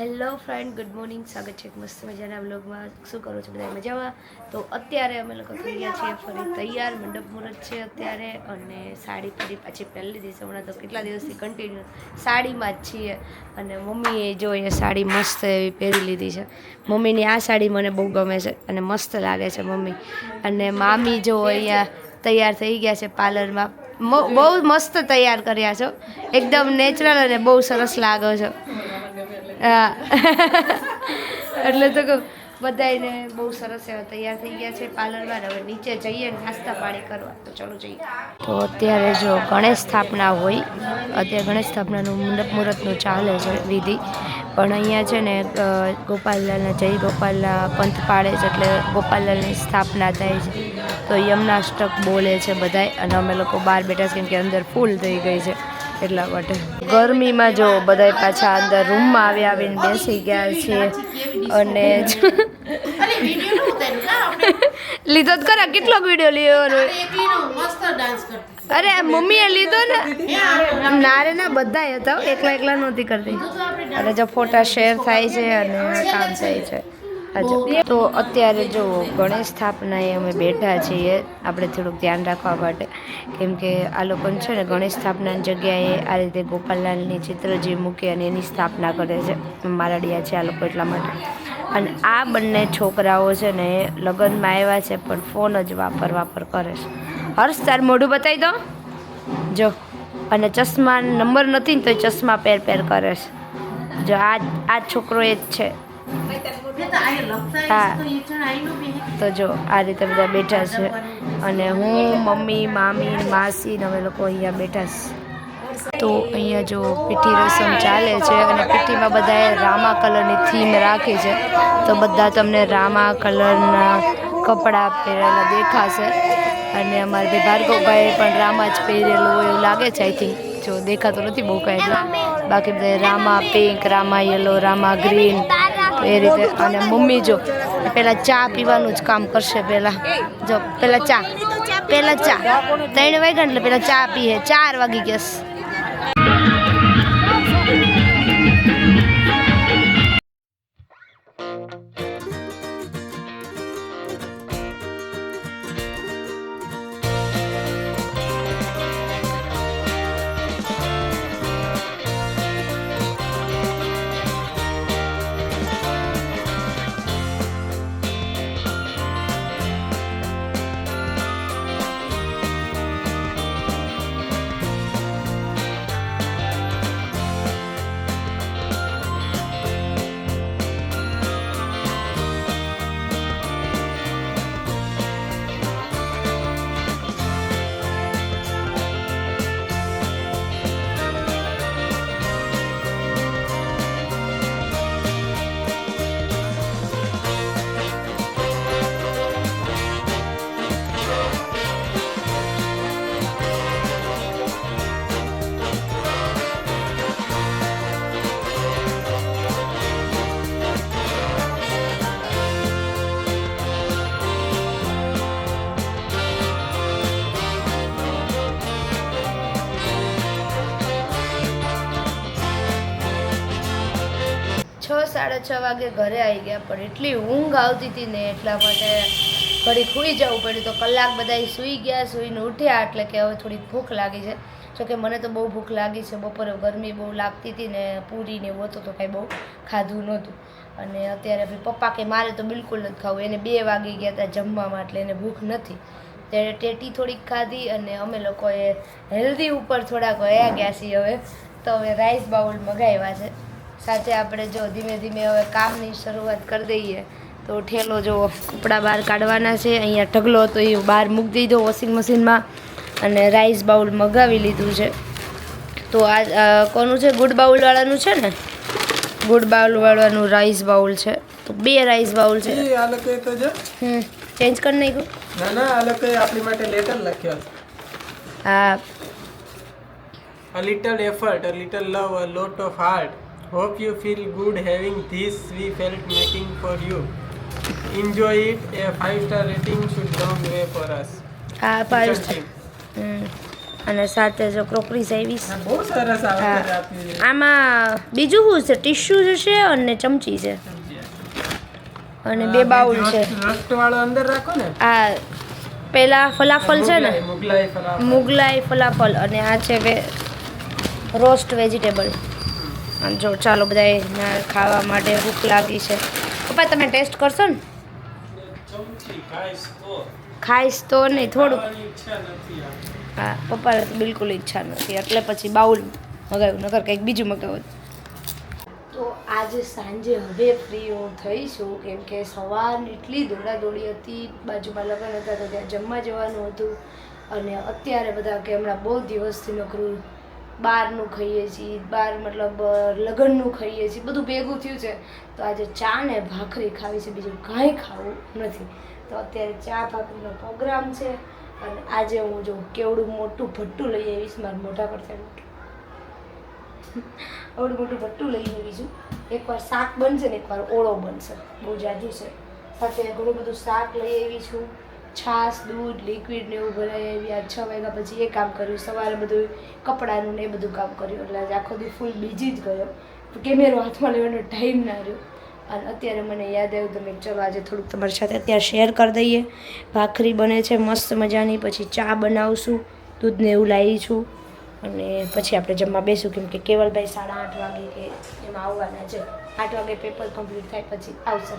Hello friend, good morning. સ્વાગત છે એક મસ્ત મજાના વ્લોગમાં. શું કરો છો બધા મજામાં? તો અત્યારે અમે લોકો થઈ ગયા છીએ ફરી તૈયાર. મંડપ મુહૂર્ત છે અત્યારે અને સાડી ફરી પાછી પહેલી દિવસે. હમણાં તો કેટલા દિવસથી કન્ટિન્યુ સાડીમાં જ છીએ અને મમ્મીએ જો એ સાડી મસ્ત એવી પહેરી લીધી છે. મમ્મીની આ સાડી મને બહુ ગમે છે અને મસ્ત લાગે છે મમ્મી. અને મામી જો અહીંયા તૈયાર થઈ ગયા છે પાર્લરમાં. બહુ મસ્ત તૈયાર કર્યા છો, એકદમ નેચરલ અને બહુ સરસ લાગો છો. હા એટલે તો કહું બધાને બહુ સરસ એવા તૈયાર થઈ ગયા છે પાર્લરમાં. હવે નીચે જઈએ નાસ્તા પાણી કરવા. તો ચાલો જઈએ. તો અત્યારે જો ગણેશ સ્થાપના હોય, અત્યારે ગણેશ સ્થાપનાનું મંડપ મુહૂર્તનું ચાલે છે વિધિ. પણ અહીંયા છે ને ગોપાલલાલના જય ગોપાલના પંથ પાડે છે એટલે ગોપાલલાલની સ્થાપના થાય છે. તો યમનાષ્ટક બોલે છે બધાય અને અમે લોકો બહાર બેઠા છે કેમ કે અંદર ફૂલ થઈ ગઈ છે એટલા માટે. ગરમીમાં જો બધાય પાછા અંદર રૂમમાં આવીને બેસી ગયા છે અને લીધો જ ખરા. કેટલો વિડીયો લીધો? અરે મમ્મીએ લીધો ને. નારે ના બધાય હતા, એકલા એકલા નહોતી કરતી. અને જો ફોટા શેર થાય છે અને કામ થાય છે. તો અત્યારે જો ગણેશ સ્થાપનાએ અમે બેઠા છીએ આપણે થોડુંક ધ્યાન રાખવા માટે, કેમ કે આ લોકોને છે ને ગણેશ સ્થાપનાની જગ્યાએ આ રીતે ગોપાલલાલની ચિત્ર જે મૂકે અને એની સ્થાપના કરે છે. મારાડિયા છે આ લોકો એટલા માટે. અને આ બંને છોકરાઓ છે ને લગ્નમાં આવ્યા છે પણ ફોન જ વાપર કરે છે. હર્ષ, તાર મોઢું બતાવી દો જો. અને ચશ્મા નંબર નથી ને તો ચશ્મા પહેર કરે છે જો. આ છોકરો એ જ છે. હા, તો જો આ રીતે બધા બેઠા છે અને હું, મમ્મી, મામી, માસી ને અમે લોકો અહીંયા બેઠા છે. તો અહીંયા જો પીઠી રસમ ચાલે છે અને પીઠીમાં બધાએ રામા કલરની થીમ રાખી છે. તો બધા તમને રામા કલરના કપડાં પહેરેલા દેખાશે. અને અમારા ભાર્ગવભાઈએ પણ રામા જ પહેરેલું હોય એવું લાગે છે. આઈ થિંક જો દેખાતું નથી બહુ કાંઈ એટલે. બાકી બધા રામા પિંક, રામા યલો, રામા ગ્રીન એ રીતે. અને મમ્મી જો પહેલાં ચા પીવાનું જ કામ કરશે. પહેલાં જો પહેલાં ચા 3 વાગ્યા એટલે પહેલાં ચા પીએ. 4 વાગી ગયા. 6-6:30 વાગે ઘરે આવી ગયા પણ એટલી ઊંઘ આવતી હતી ને એટલા માટે ઘડી સૂઈ જવું પડ્યું. તો કલાક બધા સૂઈ ગયા. સૂઈને ઉઠ્યા એટલે કે હવે થોડીક ભૂખ લાગી છે. જોકે મને તો બહુ ભૂખ લાગી છે. બપોરે ગરમી બહુ લાગતી હતી ને પૂરીને એવું હતું તો કાંઈ બહુ ખાધું નહોતું. અને અત્યારે પપ્પા કે મારે તો બિલકુલ નથી ખાવું. એને 2 વાગી ગયા હતા જમવામાં એટલે એને ભૂખ નથી. ત્યારે ટેટી થોડીક ખાધી અને અમે લોકોએ હેલ્ધી ઉપર થોડાક વયા ગયા છીએ હવે. તો હવે રાઈસ બાઉલ મગાવ્યા છે. સાથે આપણે જો ધીમે ધીમે હવે કામની શરૂઆત કરી દઈએ. તો ઠેલો જો કપડાં બહાર કાઢવાના છે. અહીંયા ઢગલો હતો એ બહાર મૂકી દીધો વોશિંગ મશીનમાં અને રાઈસ બાઉલ મગાવી લીધું છે. તો આ કોનું છે? ગુડ બાઉલવાળાનું છે ને. ગુડ બાઉલવાળાનું રાઈસ બાઉલ છે. તો 2 રાઈસ બાઉલ છે. ચેન્જ કરી નાખ્યું. ના આ લોકોએ આપણી માટે લેટર લખ્યો છે. હા. A little effort, a little love, a lot of heart. Hope you feel good having this we felt making for you. Enjoy it. A 5-star rating should long way for us. હા, 5 star. અને સાથે જો ક્રોકરીઝ આવીશ. હા, બહુ સરસ આ વખતે આપ્યું છે. આમાં બીજું શું છે? ટીશ્યુ છે અને ચમચી છે અને 2 બાઉલ છે. રસ્ટ વાળો અંદર રાખો ને. આ પેલા ફલાફલ છે ને, મુગલાઈ ફરાળ. મુગલાઈ ફલાફલ, અને આ છે રોસ્ટ વેજીટેબલ. અને જો ચાલો બધા ખાવા માટે ભૂખ લાગી છે. પપ્પા તમે ટેસ્ટ કરશો ને? ચમચી ખાઈશ તો ખાઈશ તો નહીં, થોડુંક. ખાવાની ઈચ્છા નથી આ. હા, પપ્પાને તો બિલકુલ ઈચ્છા નથી, એટલે પછી બાઉલ મગાવ્યું, નકર કંઈક બીજું મગાવ્યું. તો આજે સાંજે હવે ફ્રી હું થઈશું, કેમ કે સવારની એટલી દોડાદોડી હતી, બાજુમાં લગ્ન હતા તો ત્યાં જમવા જવાનું હતું, અને અત્યારે બધા કે હમણાં બહુ દિવસથી નકરું બહારનું ખાઈએ છીએ, બહાર મતલબ લગ્નનું ખાઈએ છીએ, બધું ભેગું થયું છે. તો આજે ચા ને ભાખરી ખાવી છે, બીજું કાંઈ ખાવું નથી. તો અત્યારે ચા ભાખરીનો પ્રોગ્રામ છે, અને આજે હું જો કેવડું મોટું ભટ્ટું લઈ આવીશ, મારા મોઢા પર થાય મોટું આવડું મોટું ભટ્ટું લઈ આવી છું. એકવાર શાક બનશે ને એકવાર ઓળો બનશે, બહુ જાજુ છે. સાથે ઘણું બધું શાક લઈ આવી છું, છાશ, દૂધ, લિક્વિડ ને એવું ભરાઈ આવી. આ 6 વાગ્યા પછી એ કામ કર્યું, સવારે બધું કપડાનું ને એ બધું કામ કર્યું, એટલે આજે આખો દી ફૂલ બીજી જ ગયો. કેમેરો હાથમાં લેવાનો ટાઈમ ના રહ્યો. અને અત્યારે મને યાદ આવ્યું તો મેં ચલો આજે થોડુંક તમારી સાથે અત્યારે શેર કરી દઈએ. ભાખરી બને છે મસ્ત મજાની, પછી ચા બનાવશું, દૂધને એવું લાવી છું, અને પછી આપણે જમવા બેસું, કેમ કે કેવલભાઈ 8:30 વાગે કે એમાં આવવાના છે. 8 વાગે પેપર કમ્પ્લીટ થાય પછી આવશે.